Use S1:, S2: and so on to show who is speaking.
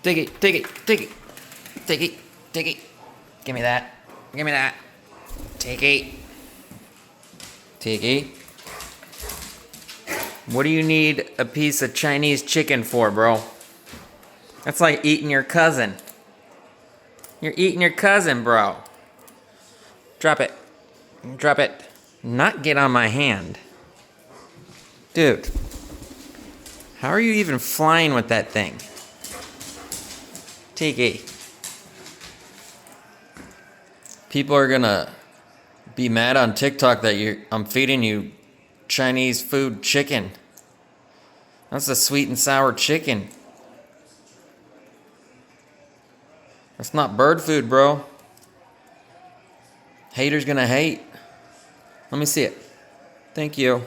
S1: Take it, take it, take it. Take it, take it. Give me that. Give me that. Take it. Take it. What do you need a piece of Chinese chicken for, bro? That's like eating your cousin. You're eating your cousin, bro. Drop it. Drop it. Not get on my hand. Dude. How are you even flying with that thing? Tiki. People are gonna be mad on TikTok that I'm feeding you Chinese food chicken. That's a sweet and sour chicken. That's not bird food, bro. Haters gonna hate. Let me see it. Thank you.